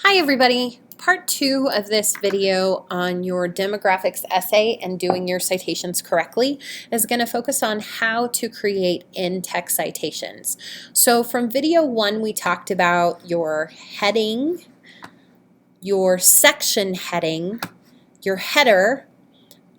Hi everybody! Part 2 of this video on your demographics essay and doing your citations correctly is going to focus on how to create in-text citations. So from video 1 we talked about your heading, your section heading, your header,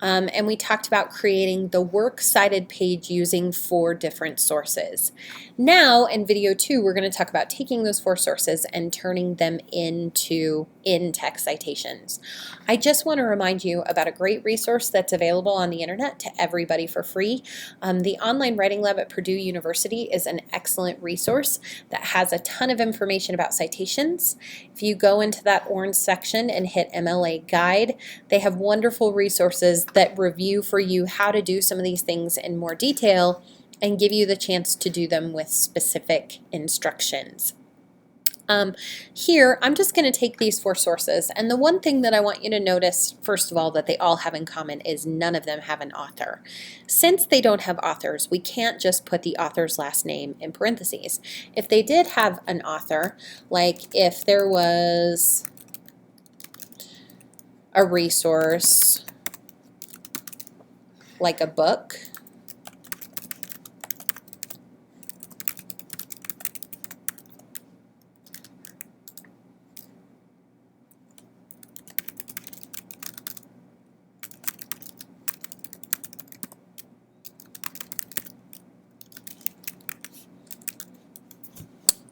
and we talked about creating the works cited page using 4 different sources. Now in video 2 we're going to talk about taking those 4 sources and turning them into in-text citations. I just want to remind you about a great resource that's available on the internet to everybody for free. The Online Writing Lab at Purdue University is an excellent resource that has a ton of information about citations. If you go into that orange section and hit MLA Guide, they have wonderful resources that review for you how to do some of these things in more detail and give you the chance to do them with specific instructions. Here, I'm just going to take these 4 sources, and the one thing that I want you to notice, first of all, that they all have in common is none of them have an author. Since they don't have authors, we can't just put the author's last name in parentheses. If they did have an author, like if there was a resource, like a book,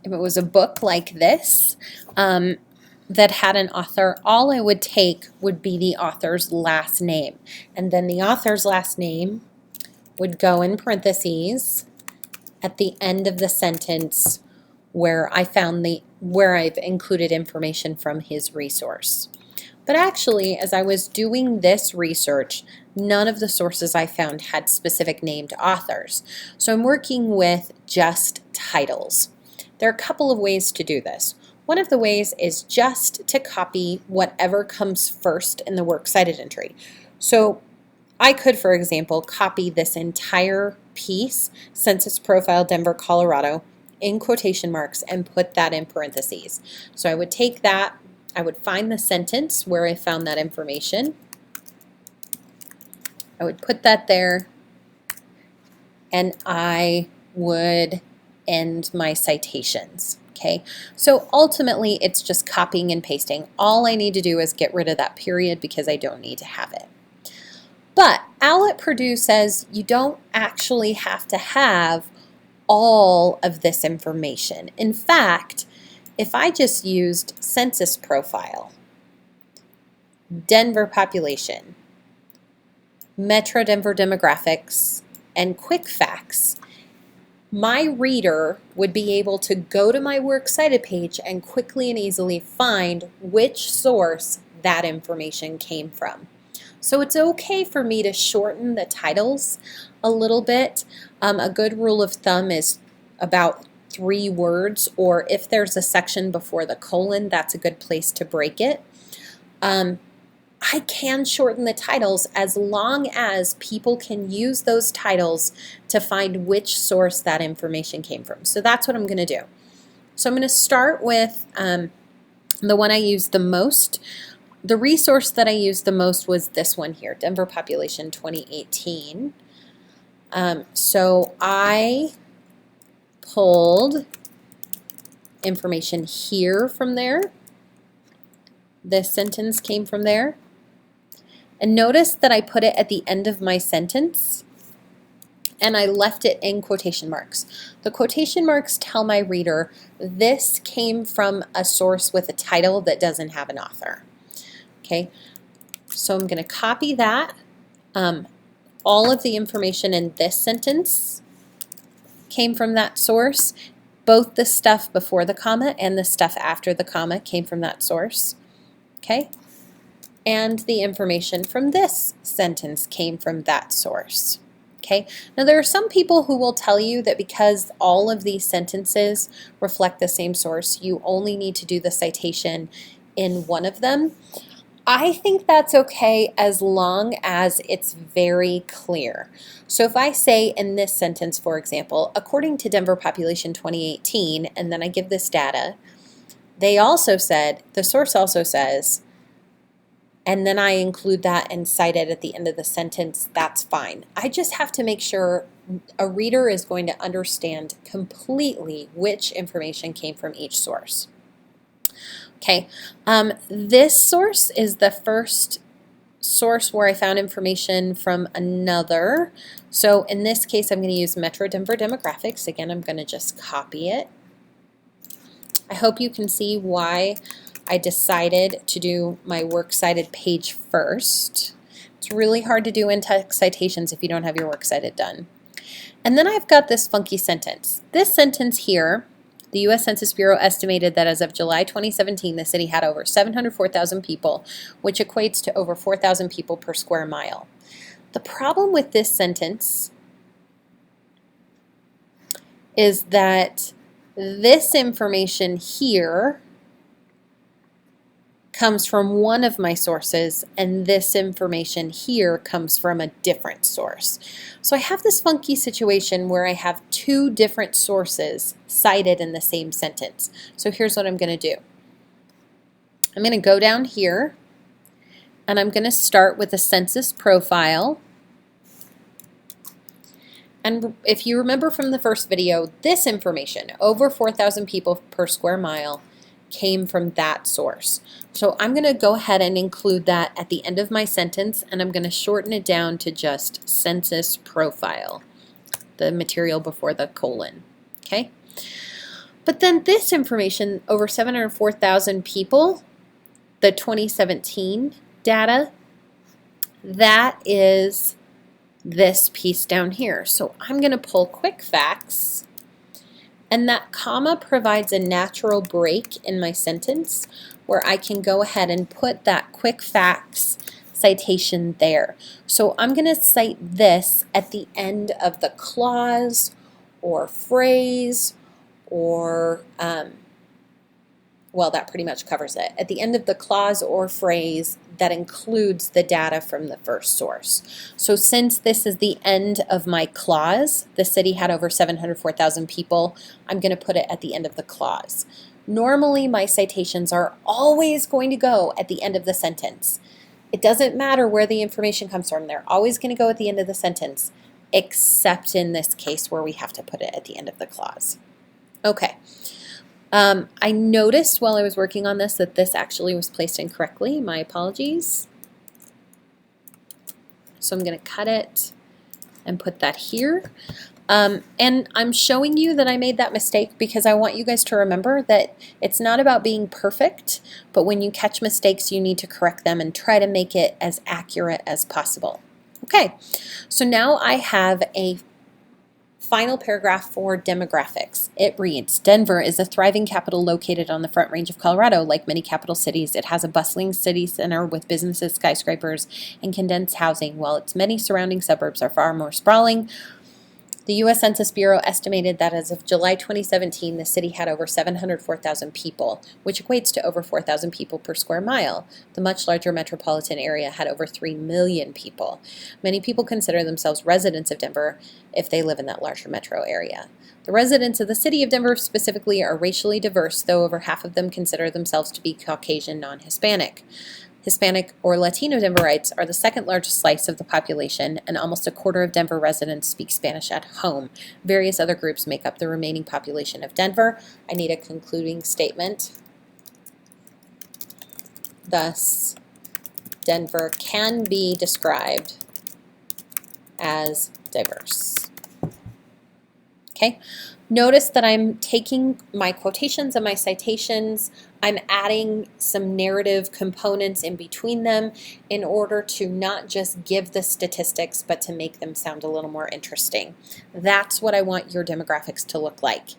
if it was a book like this that had an author, all I would take would be the author's last name. And then the author's last name would go in parentheses at the end of the sentence where I've included information from his resource. But actually, as I was doing this research, none of the sources I found had specific named authors. So I'm working with just titles. There are a couple of ways to do this. One of the ways is just to copy whatever comes first in the works cited entry. So I could, for example, copy this entire piece, Census Profile Denver, Colorado, in quotation marks and put that in parentheses. So I would take that, I would find the sentence where I found that information, I would put that there, and I would end my citations. Okay, so ultimately it's just copying and pasting. All I need to do is get rid of that period because I don't need to have it. But Al at Purdue says you don't actually have to have all of this information. In fact, if I just used census profile, Denver population, Metro Denver demographics, and quick facts, my reader would be able to go to my works cited page and quickly and easily find which source that information came from. So it's okay for me to shorten the titles a little bit. A good rule of thumb is about 3 words, or if there's a section before the colon, that's a good place to break it. I can shorten the titles as long as people can use those titles to find which source that information came from. So that's what I'm going to do. So I'm going to start with the one I used the most. The resource that I used the most was this one here, Denver Population 2018. So I pulled information here from there. This sentence came from there. And notice that I put it at the end of my sentence and I left it in quotation marks. The quotation marks tell my reader this came from a source with a title that doesn't have an author. Okay, so I'm going to copy that. All of the information in this sentence came from that source. Both the stuff before the comma and the stuff after the comma came from that source. Okay, and the information from this sentence came from that source. Okay, now there are some people who will tell you that because all of these sentences reflect the same source, you only need to do the citation in one of them. I think that's okay as long as it's very clear. So if I say in this sentence, for example, according to Denver Population 2018, and then I give this data, They also said, the source also says, and then I include that and cite it at the end of the sentence, that's fine. I just have to make sure a reader is going to understand completely which information came from each source. Okay, this source is the first source where I found information from another. So in this case, I'm going to use Metro Denver Demographics. Again, I'm going to just copy it. I hope you can see why I decided to do my works cited page first. It's really hard to do in-text citations if you don't have your works cited done. And then I've got this funky sentence. This sentence here, the U.S. Census Bureau estimated that as of July 2017, the city had over 704,000 people, which equates to over 4,000 people per square mile. The problem with this sentence is that this information here comes from one of my sources, and this information here comes from a different source. So I have this funky situation where I have two different sources cited in the same sentence. So here's what I'm going to do. I'm going to go down here, and I'm going to start with a census profile. And if you remember from the first video, this information, over 4,000 people per square mile, came from that source. So I'm going to go ahead and include that at the end of my sentence, and I'm going to shorten it down to just census profile, the material before the colon. Okay? But then this information, over 704,000 people, the 2017 data, that is this piece down here. So I'm going to pull quick facts, and that comma provides a natural break in my sentence where I can go ahead and put that quick facts citation there. So I'm going to cite this at the end of the clause or phrase or, well, that pretty much covers it. At the end of the clause or phrase that includes the data from the first source. So since this is the end of my clause, the city had over 704,000 people, I'm going to put it at the end of the clause. Normally my citations are always going to go at the end of the sentence. It doesn't matter where the information comes from. They're always going to go at the end of the sentence, except in this case where we have to put it at the end of the clause. Okay. I noticed while I was working on this that this actually was placed incorrectly. My apologies. So I'm going to cut it and put that here. And I'm showing you that I made that mistake because I want you guys to remember that it's not about being perfect, but when you catch mistakes, you need to correct them and try to make it as accurate as possible. Okay, so now I have a final paragraph for demographics. It reads, Denver is a thriving capital located on the Front Range of Colorado. Like many capital cities, it has a bustling city center with businesses, skyscrapers, and condensed housing, while its many surrounding suburbs are far more sprawling. The U.S. Census Bureau estimated that as of July 2017, the city had over 704,000 people, which equates to over 4,000 people per square mile. The much larger metropolitan area had over 3 million people. Many people consider themselves residents of Denver if they live in that larger metro area. The residents of the city of Denver specifically are racially diverse, though over half of them consider themselves to be Caucasian non-Hispanic. Hispanic or Latino Denverites are the second largest slice of the population, and almost a quarter of Denver residents speak Spanish at home. Various other groups make up the remaining population of Denver. I need a concluding statement. Thus, Denver can be described as diverse. Okay, notice that I'm taking my quotations and my citations, I'm adding some narrative components in between them in order to not just give the statistics, but to make them sound a little more interesting. That's what I want your demographics to look like.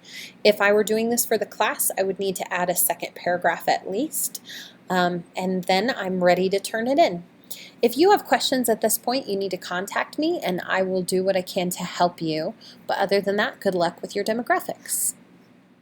If I were doing this for the class, I would need to add a second paragraph at least, and then I'm ready to turn it in. If you have questions at this point, you need to contact me and I will do what I can to help you. But other than that, good luck with your demographics.